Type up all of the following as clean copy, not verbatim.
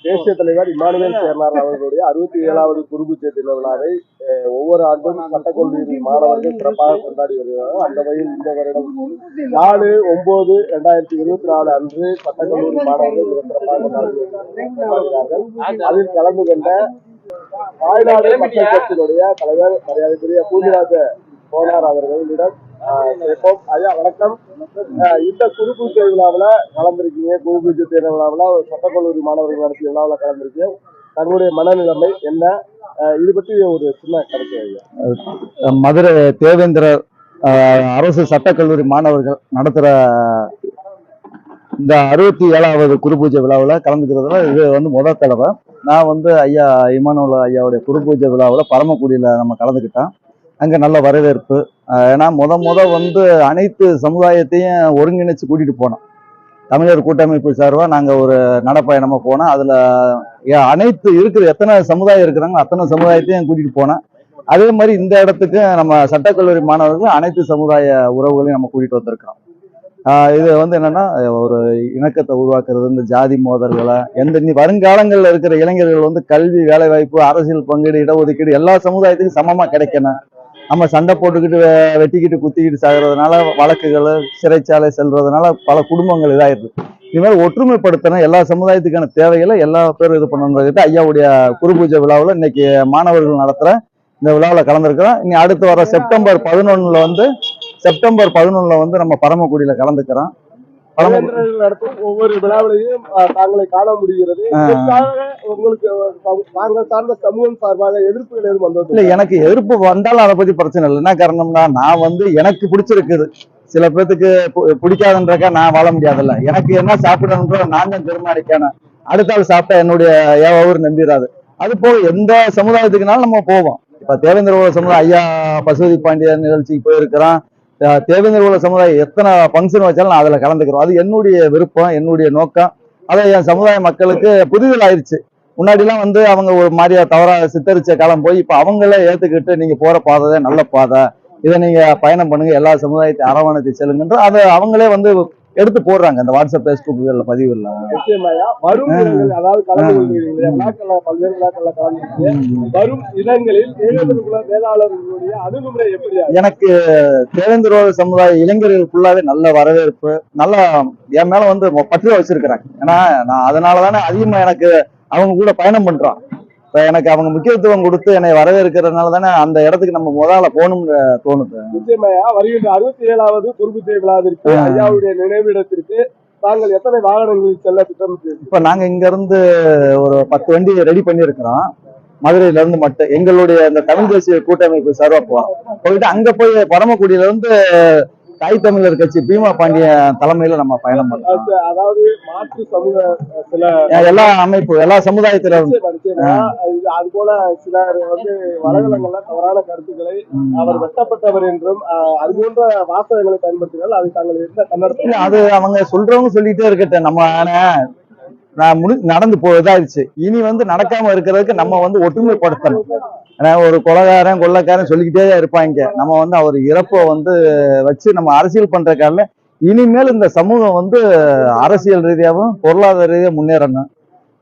தேசிய தலைவர் இமானுவேல் சேனார் அவர்களுடைய 67வது குருபூஜை தின விழாவை ஒவ்வொரு ஆண்டும் சட்டக்கல்லூரி மாணவர்கள் சிறப்பாக கொண்டாடி வருகிறார்கள். அந்த வகையில் இந்த வருடம் 4/9/2024 அன்று சட்டக்கல்லூரி மாணவர்கள் மிக சிறப்பாக கொண்டாடி வருகிறார்கள். அதில் கலந்து கொண்ட தாய்நாடு மக்கள் கட்சியினுடைய தலைவர் மரியாதைக்குரிய பூஜராஜ கோனார் அவர்களிடம் ஐயா வணக்கம். இந்த குருபூஜை விழாவில் கலந்திருக்கீங்க. குருபூஜை தின விழாவில் சட்டக்கல்லூரி மாணவர்கள் நடத்திய விழாவில் கலந்திருக்கீங்க. தங்களுடைய மனநிலைமை என்ன, இது பற்றி ஒரு சின்ன கருத்து ஐயா. மதுரை தேவேந்திர அரசு சட்டக்கல்லூரி மாணவர்கள் நடத்துற இந்த 67வது குருபூஜை விழாவில் கலந்துக்கிறதுல இது முதல் தடவை. நான் ஐயா இமானுவேல் ஐயாவுடைய குருபூஜை விழாவில் பரமக்குடியில் நம்ம கலந்துக்கிட்டோம். அங்கே நல்ல வரவேற்பு. ஏன்னா அனைத்து சமுதாயத்தையும் ஒருங்கிணைச்சு கூட்டிகிட்டு போனோம். தமிழர் கூட்டமைப்பு சார்பாக நாங்கள் ஒரு நடப்பயணமாக போனோம். அதில் அனைத்து எத்தனை சமுதாயம் இருக்கிறாங்களோ அத்தனை சமுதாயத்தையும் கூட்டிகிட்டு போனோம். அதே மாதிரி இந்த இடத்துக்கு நம்ம சட்டக்கல்லூரி மாணவர்கள் அனைத்து சமுதாய உறவுகளையும் நம்ம கூட்டிகிட்டு வந்திருக்கிறோம். இது என்னன்னா ஒரு இணக்கத்தை உருவாக்குறது, இந்த ஜாதி மோதல்களை வருங்காலங்களில் இருக்கிற இளைஞர்கள் கல்வி, வேலை வாய்ப்பு, அரசியல் பங்கீடு, இடஒதுக்கீடு எல்லா சமுதாயத்துக்கும் சமமாக கிடைக்கணும். நம்ம சண்டை போட்டுக்கிட்டு வெட்டிக்கிட்டு குத்திக்கிட்டு சாகிறதுனால வழக்குகள், சிறைச்சாலை செல்றதுனால பல குடும்பங்கள் இதாயிருக்கு. இது மாதிரி ஒற்றுமைப்படுத்தணும், எல்லா சமுதாயத்துக்கான தேவைகளை எல்லா பேரும் இது பண்ணணுன்றது ஐயாவுடைய குருபூஜை விழாவில் இன்னைக்கு மாணவர்கள் நடத்துகிற இந்த விழாவில் கலந்துருக்கிறோம். இனி அடுத்து வர செப்டம்பர் 11 நம்ம பரமக்குடியில் கலந்துக்கிறோம். நடத்தும் ஒவ்வொரு விழாவிலையும் தாங்களை காண முடிகிறது. உங்களுக்கு தாங்கள் சார்ந்த சமூகம் சார்பாக எதிர்ப்புகள் எதுவும் வந்தது இல்லை? எனக்கு எதிர்ப்பு வந்தாலும் அதை பத்தி பிரச்சனை இல்லை. என்ன காரணம்னா, நான் எனக்கு பிடிச்சிருக்குது. சில பேத்துக்கு பிடிக்காதுன்றக்கா நான் வாழ முடியாதுல்ல. எனக்கு என்ன சாப்பிடணுன்ற நான் தான் தீர்மானிக்கணும். அடுத்த ஆள் சாப்பிட்டா என்னுடைய ஏவாவூர் நம்பிடாது. அது போக எந்த சமுதாயத்துக்குனாலும் நம்ம போவோம். இப்ப தேவேந்திர சமுதாயம் ஐயா பசுபதி பாண்டியன் நிகழ்ச்சிக்கு போயிருக்கிறோம். தேவேந்திர குல சமுதாயம் எத்தனை ஃபங்க்ஷன் வச்சாலும் நான் அதில் கலந்துக்கிறோம். அது என்னுடைய விருப்பம், என்னுடைய நோக்கம். அதை என் சமுதாய மக்களுக்கு புரிதல் ஆயிடுச்சு. முன்னாடிலாம் அவங்க ஒரு மாதிரியா தவறாக சித்தரிச்ச காலம் போய் இப்போ அவங்களே ஏற்றுக்கிட்டு நீங்கள் போகிற பாதை தான் நல்ல பாதை, இதை நீங்கள் பயணம் பண்ணுங்க, எல்லா சமுதாயத்தை அரவணைத்து செல்லுங்கன்ற அதை அவங்களே எடுத்து போடுறாங்க அந்த வாட்ஸ்அப், ஃபேஸ்புக்குகளில் பதிவுல. வரும் இடங்களில் வேளாளர்களுடைய அணுகுமுறை எப்படி? எனக்கு தேவேந்திர சமுதாய இளைஞர்கள் ஃபுல்லாவே நல்ல வரவேற்பு, நல்ல என் மேல பற்று வச்சிருக்கிறாங்க. ஏன்னா நான் அதனாலதானே அதிகமா எனக்கு அவங்க கூட பயணம் பண்றோம். எனக்கு அவங்க முக்கியத்துவம் கொடுத்து என்னை வரவேற்கிறதுனால தானே அந்த இடத்துக்கு நம்ம முதல்ல போகணும்னு தோணுது. நிச்சயமாயா வருகின்ற 67வது குருபூஜை விழாவிற்கு ஐயாவுடைய நினைவிடத்திற்கு தாங்கள் எத்தனை வாகனங்களில் செல்ல திட்டம்? இப்ப நாங்க இங்க இருந்து ஒரு 10 வண்டி ரெடி பண்ணியிருக்கிறோம். மதுரையில இருந்து மட்டும் எங்களுடைய இந்த தமிழ் தேசிய கூட்டமைப்பு சார்பா போயிட்டு அங்க போய் பரமக்குடியில தாய் தமிழர் கட்சி பீமா பாண்டியன் தலைமையில நம்ம பயணம் பண்ணோம். அதாவது மாற்று சமூக சில எல்லா அமைப்பு, எல்லா சமுதாயத்தில அது போல சிலர் வலைதளங்கள்ல தவறான கருத்துக்களை அவர் வெட்டப்பட்டவர் என்றும் அது போன்ற வாசகங்களை பயன்படுத்தினால் அது தாங்கள் இருந்த கண்ணடத்தில் அது அவங்க சொல்றவங்க சொல்லிட்டே இருக்கட்டும். நம்ம நான் நடந்து போயிதாச்சு. இனி நடக்காம இருக்கிறதுக்கு நம்ம ஒற்றுமைப்படுத்தணும். ஒரு கொள்ளக்காரன் சொல்லிக்கிட்டே இருப்பாங்க. நம்ம அவர் இறப்பை வச்சு நம்ம அரசியல் பண்ற காரணம் இனிமேல் இந்த சமூகம் அரசியல் ரீதியாகவும் பொருளாதார ரீதியாக முன்னேறணும்.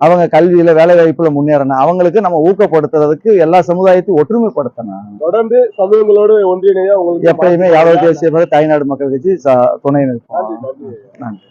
அவங்க கல்வியில, வேலை வாய்ப்புல முன்னேறணும். அவங்களுக்கு நம்ம ஊக்கப்படுத்துறதுக்கு எல்லா சமுதாயத்தையும் ஒற்றுமைப்படுத்தணும். தொடர்ந்து சமூகங்களோடு ஒன்றிணைய உங்களுக்கு எப்பயுமே யாதவ தேசிய தாய்நாடு மக்கள் கட்சி துணை நிற்போம். நன்றி.